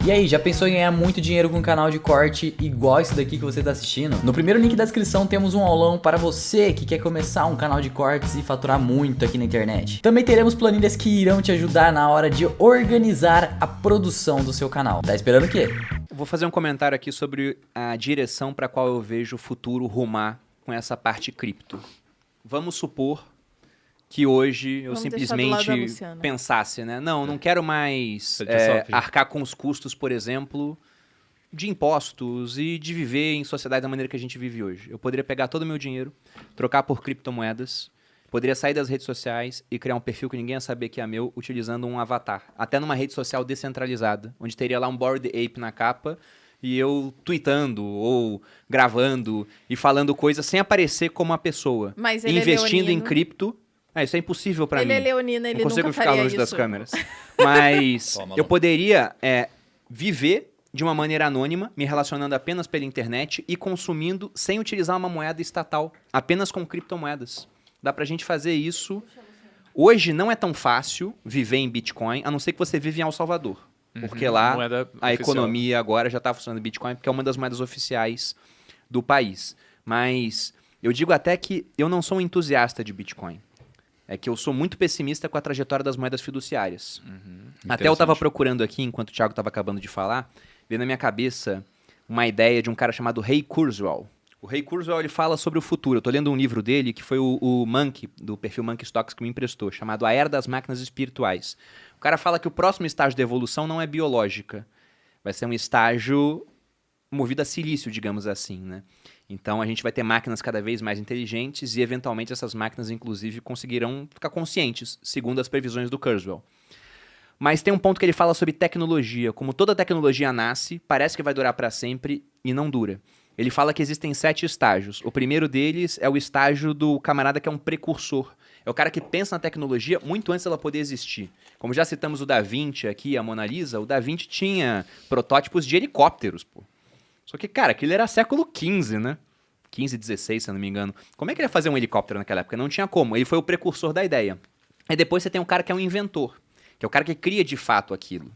E aí, já pensou em ganhar muito dinheiro com um canal de corte igual esse daqui que você está assistindo? No primeiro link da descrição temos um aulão para você que quer começar um canal de cortes e faturar muito aqui na internet. Também teremos planilhas que irão te ajudar na hora de organizar a produção do seu canal. Tá esperando o quê? Vou fazer um comentário aqui sobre a direção para a qual eu vejo o futuro rumar com essa parte cripto. Vamos supor que hoje eu simplesmente pensasse, né? Não quero mais arcar com os custos, por exemplo, de impostos e de viver em sociedade da maneira que a gente vive hoje. Eu poderia pegar todo o meu dinheiro, trocar por criptomoedas, poderia sair das redes sociais e criar um perfil que ninguém ia saber que é meu, utilizando um avatar. Até numa rede social descentralizada, onde teria lá um Bored Ape na capa e eu tweetando ou gravando e falando coisas sem aparecer como uma pessoa. Mas ele investindo é em cripto. Isso é impossível para mim. Ele é leonino, ele não consigo nunca ficar faria longe isso. das câmeras. Mas eu poderia viver de uma maneira anônima, me relacionando apenas pela internet e consumindo sem utilizar uma moeda estatal, apenas com criptomoedas. Dá pra gente fazer isso. Hoje não é tão fácil viver em Bitcoin, a não ser que você vive em El Salvador. Porque lá a economia agora já está funcionando em Bitcoin, porque é uma das moedas oficiais do país. Mas eu digo até que eu não sou um entusiasta de Bitcoin. É que eu sou muito pessimista com a trajetória das moedas fiduciárias. Até eu estava procurando aqui, enquanto o Thiago estava acabando de falar, veio na minha cabeça uma ideia de um cara chamado Ray Kurzweil. O Ray Kurzweil, ele fala sobre o futuro. Eu estou lendo um livro dele, que foi o Monkey, do perfil Monkey Stocks, que me emprestou, chamado A Era das Máquinas Espirituais. O cara fala que o próximo estágio da evolução não é biológica. Vai ser um estágio movido a silício, digamos assim, né? Então a gente vai ter máquinas cada vez mais inteligentes e eventualmente essas máquinas inclusive conseguirão ficar conscientes, segundo as previsões do Kurzweil. Mas tem um ponto que ele fala sobre tecnologia. Como toda tecnologia nasce, parece que vai durar para sempre e não dura. Ele fala que existem 7 estágios. O primeiro deles é o estágio do camarada que é um precursor. É o cara que pensa na tecnologia muito antes dela poder existir. Como já citamos o Da Vinci aqui, a Mona Lisa, o Da Vinci tinha protótipos de helicópteros, pô. Só que, cara, aquilo era século XV, né? 15, 16, se eu não me engano. Como é que ele ia fazer um helicóptero naquela época? Não tinha como. Ele foi o precursor da ideia. Aí depois você tem um cara que é um inventor, que é o cara que cria de fato aquilo.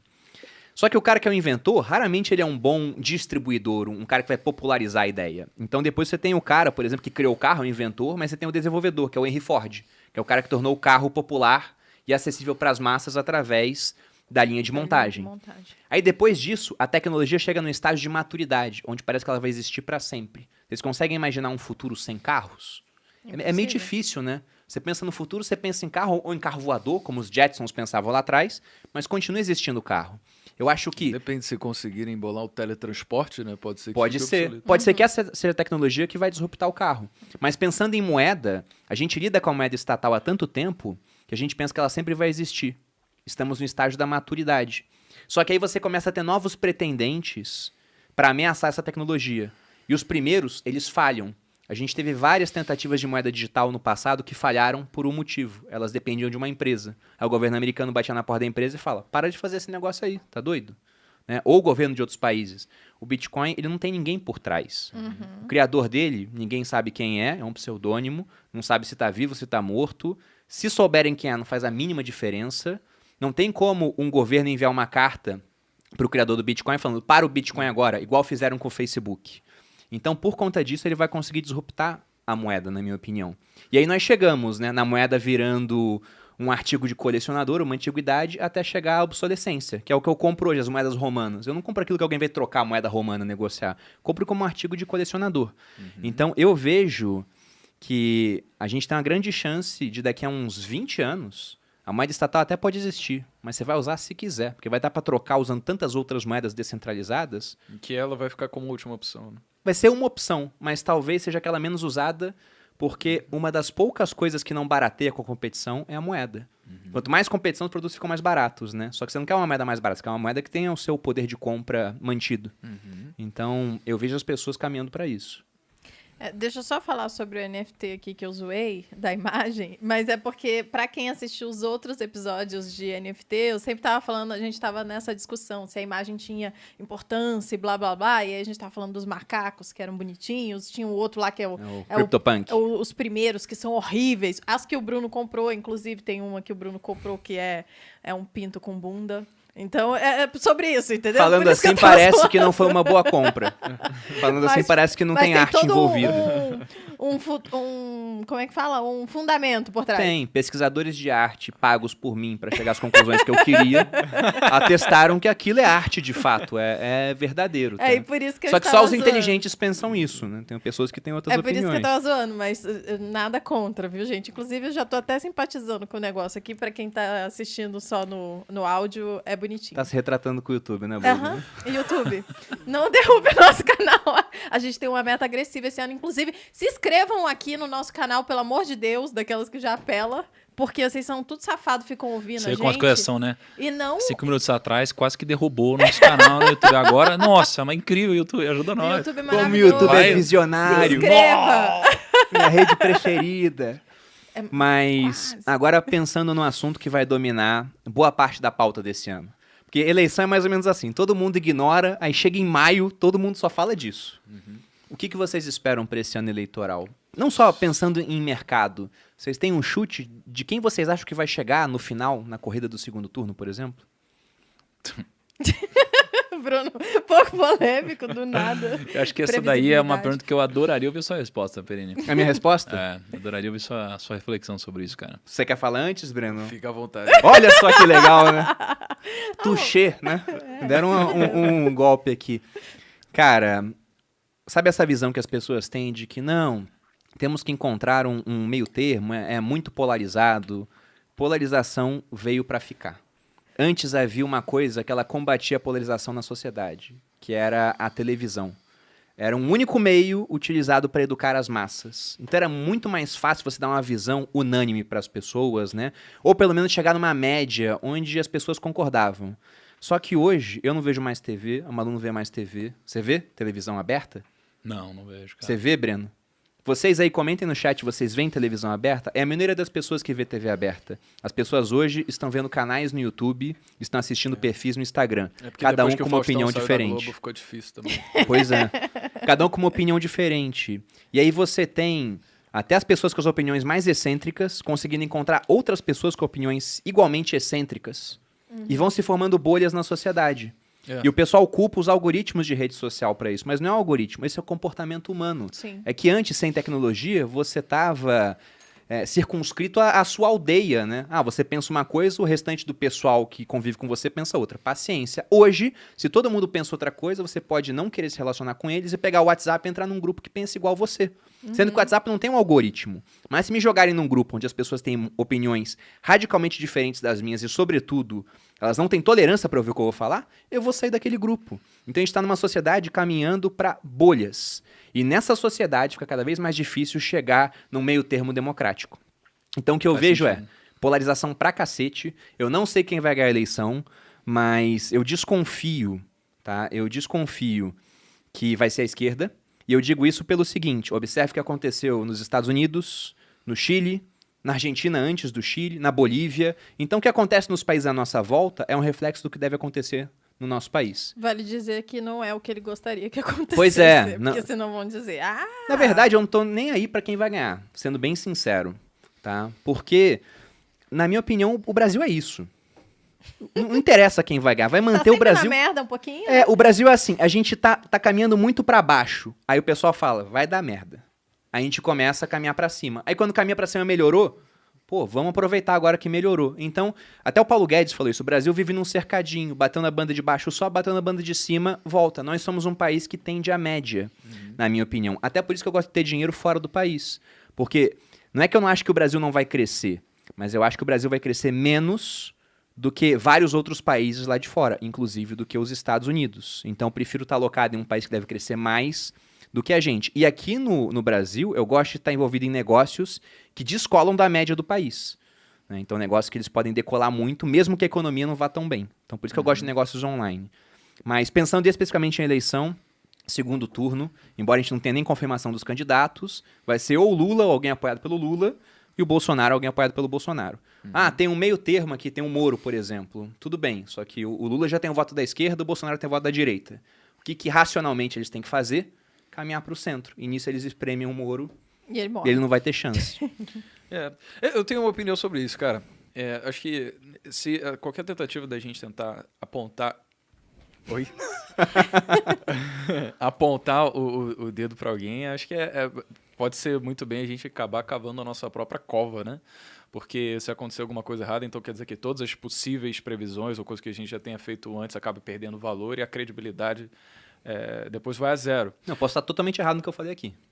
Só que o cara que é um inventor, raramente ele é um bom distribuidor, um cara que vai popularizar a ideia. Então depois você tem o cara, por exemplo, que criou o carro, o inventor, mas você tem o desenvolvedor, que é o Henry Ford, que é o cara que tornou o carro popular e acessível para as massas através da linha de montagem. Aí depois disso, a tecnologia chega num estágio de maturidade, onde parece que ela vai existir para sempre. Vocês conseguem imaginar um futuro sem carros? É meio difícil, né? Você pensa no futuro, você pensa em carro ou em carro voador, como os Jetsons pensavam lá atrás, mas continua existindo carro. Eu acho que... Depende se conseguirem embolar o teletransporte, né? Pode ser que Pode ser. obsoleto. Pode ser que essa seja a tecnologia que vai disruptar o carro. Mas pensando em moeda, a gente lida com a moeda estatal há tanto tempo que a gente pensa que ela sempre vai existir. Estamos no estágio da maturidade. Só que aí você começa a ter novos pretendentes para ameaçar essa tecnologia. E os primeiros, eles falham. A gente teve várias tentativas de moeda digital no passado que falharam por um motivo. Elas dependiam de uma empresa. Aí o governo americano batia na porta da empresa e fala, para de fazer esse negócio aí, tá doido? Né? Ou o governo de outros países. O Bitcoin, ele não tem ninguém por trás. O criador dele, ninguém sabe quem é um pseudônimo, não sabe se tá vivo, se tá morto. Se souberem quem é, não faz a mínima diferença. Não tem como um governo enviar uma carta para o criador do Bitcoin falando para o Bitcoin agora, igual fizeram com o Facebook. Então, por conta disso, ele vai conseguir disruptar a moeda, na minha opinião. E aí nós chegamos, né, na moeda virando um artigo de colecionador, uma antiguidade, até chegar à obsolescência, que é o que eu compro hoje, as moedas romanas. Eu não compro aquilo que alguém vai trocar a moeda romana, negociar. Compro como um artigo de colecionador. Então, eu vejo que a gente tem uma grande chance de, daqui a uns 20 anos... A moeda estatal até pode existir, mas você vai usar se quiser, porque vai dar para trocar usando tantas outras moedas descentralizadas. Que ela vai ficar como última opção, né? Vai ser uma opção, mas talvez seja aquela menos usada, porque uma das poucas coisas que não barateia com a competição é a moeda. Quanto mais competição, os produtos ficam mais baratos, né? Só que você não quer uma moeda mais barata, você quer uma moeda que tenha o seu poder de compra mantido. Então, eu vejo as pessoas caminhando para isso. Deixa eu só falar sobre o NFT aqui que eu zoei, da imagem, mas é porque, para quem assistiu os outros episódios de NFT, eu sempre tava falando, a gente tava nessa discussão, se a imagem tinha importância e blá, blá, blá, e aí a gente tava falando dos macacos, que eram bonitinhos, tinha o outro lá que é o CryptoPunk. Os primeiros, que são horríveis, as que o Bruno comprou, inclusive tem uma que o Bruno comprou, que é um pinto com bunda. Então, é sobre isso, entendeu? Falando Por isso assim, que eu tava parece zoando. que não foi uma boa compra. Falando assim, Mas- parece que não Mas tem arte todo envolvida. como é que fala? Um fundamento por trás. Tem pesquisadores de arte pagos por mim para chegar às conclusões que eu queria, atestaram que aquilo é arte de fato, é verdadeiro. Tá? E por isso que eu Só que só estava os zoando. inteligentes pensam isso, né? Tem pessoas que têm outras É por isso que eu opiniões. tava zoando, mas nada contra, viu, gente? Inclusive, eu já tô até simpatizando com o negócio aqui. Pra quem tá assistindo só no áudio, é bonitinho. Tá se retratando com o YouTube, né, Bruno? Aham, YouTube. Não derrube nosso canal. A gente tem uma meta agressiva esse ano. Inclusive, se inscrevam aqui no nosso canal, pelo amor de Deus, daquelas que já apela. Porque vocês são tudo safado, ficam ouvindo a Sei gente. como as coisas são, né? E não... 5 minutos atrás, quase que derrubou o nosso canal no YouTube. Agora, nossa, mas incrível o YouTube, ajuda O nós. YouTube é Como o maravilhoso. YouTube Vai. é Se visionário, inscreva. minha rede preferida. É Mas quase. agora pensando no assunto que vai dominar boa parte da pauta desse ano. Porque eleição é mais ou menos assim, todo mundo ignora, aí chega em maio, todo mundo só fala disso. O que vocês esperam para esse ano eleitoral? Não só pensando em mercado, vocês têm um chute de quem vocês acham que vai chegar no final, na corrida do segundo turno, por exemplo? Bruno, pouco polêmico, do nada. Eu acho que essa daí é uma Previsibilidade. pergunta que eu adoraria ouvir sua resposta, Perini. A minha resposta? É, adoraria ouvir sua reflexão sobre isso, cara. Você quer falar antes, Breno? Fica à vontade. Olha só que legal, né? Touché, né? Deram um golpe aqui. Cara, sabe essa visão que as pessoas têm de que não, temos que encontrar um meio termo, é muito polarizado. Polarização veio para ficar. Antes havia uma coisa que ela combatia a polarização na sociedade, que era a televisão. Era um único meio utilizado para educar as massas. Então era muito mais fácil você dar uma visão unânime para as pessoas, né? Ou pelo menos chegar numa média onde as pessoas concordavam. Só que hoje eu não vejo mais TV, a Malu não vê mais TV. Você vê televisão aberta? Não, não vejo, cara. Você vê, Breno? Vocês aí comentem no chat, vocês veem televisão aberta? É a maioria das pessoas que vê TV aberta. As pessoas hoje estão vendo canais no YouTube, estão assistindo perfis no Instagram. É porque Cada depois um que com o uma Faustão opinião saiu da diferente. Globo, ficou difícil também. Pois é. Cada um com uma opinião diferente. E aí você tem até as pessoas com as opiniões mais excêntricas conseguindo encontrar outras pessoas com opiniões igualmente excêntricas. E vão se formando bolhas na sociedade. É. E o pessoal culpa os algoritmos de rede social para isso. Mas não é um algoritmo, esse é o comportamento humano. Sim. É que antes, sem tecnologia, você estava circunscrito à sua aldeia, né? Ah, você pensa uma coisa, o restante do pessoal que convive com você pensa outra. Paciência. Hoje, se todo mundo pensa outra coisa, você pode não querer se relacionar com eles e pegar o WhatsApp e entrar num grupo que pensa igual você. Sendo que o WhatsApp não tem um algoritmo. Mas se me jogarem num grupo onde as pessoas têm opiniões radicalmente diferentes das minhas e, sobretudo, elas não têm tolerância para ouvir o que eu vou falar, eu vou sair daquele grupo. Então a gente está numa sociedade caminhando para bolhas. E nessa sociedade fica cada vez mais difícil chegar num meio termo democrático. Então o que eu Faz vejo sentido. é polarização pra cacete. Eu não sei quem vai ganhar a eleição, mas eu desconfio, tá? Eu desconfio que vai ser a esquerda. E eu digo isso pelo seguinte, observe o que aconteceu nos Estados Unidos, no Chile, na Argentina antes do Chile, na Bolívia. Então o que acontece nos países à nossa volta é um reflexo do que deve acontecer no nosso país. Vale dizer que não é o que ele gostaria que acontecesse. Pois é, Porque não- senão vão dizer, Na verdade, eu não tô nem aí pra quem vai ganhar, sendo bem sincero, tá? Porque, na minha opinião, o Brasil é isso. Não interessa quem vai ganhar, vai tá manter sempre o Brasil. na merda um pouquinho. É, o Brasil é assim, a gente tá caminhando muito pra baixo. Aí o pessoal fala, vai dar merda. Aí a gente começa a caminhar pra cima. Aí quando caminha pra cima melhorou, pô, vamos aproveitar agora que melhorou. Então, até o Paulo Guedes falou isso, o Brasil vive num cercadinho, bateu na banda de baixo só, bateu na banda de cima, volta. Nós somos um país que tende à média, na minha opinião. Até por isso que eu gosto de ter dinheiro fora do país. Porque não é que eu não acho que o Brasil não vai crescer, mas eu acho que o Brasil vai crescer menos do que vários outros países lá de fora, inclusive do que os Estados Unidos. Então, eu prefiro estar alocado em um país que deve crescer mais do que a gente. E aqui no Brasil, eu gosto de estar envolvido em negócios que descolam da média do país. Né? Então, negócios que eles podem decolar muito, mesmo que a economia não vá tão bem. Então, por isso que eu gosto de negócios online. Mas, pensando especificamente em eleição, segundo turno, embora a gente não tenha nem confirmação dos candidatos, vai ser ou Lula, ou alguém apoiado pelo Lula, e o Bolsonaro, alguém apoiado pelo Bolsonaro. Ah, tem um meio termo aqui, tem um Moro, por exemplo. Tudo bem, só que o Lula já tem o voto da esquerda, o Bolsonaro tem o voto da direita. O que racionalmente eles têm que fazer? Caminhar para o centro. E nisso eles espremem o Moro E ele e morre. ele não vai ter chance. É, eu tenho uma opinião sobre isso, cara. Acho que se qualquer tentativa da gente tentar apontar... Oi? Apontar o dedo para alguém, acho que pode ser muito bem a gente acabar cavando a nossa própria cova, né? Porque se acontecer alguma coisa errada, então quer dizer que todas as possíveis previsões ou coisas que a gente já tenha feito antes acabam perdendo valor e a credibilidade depois vai a zero. Não, eu posso estar totalmente errado no que eu falei aqui.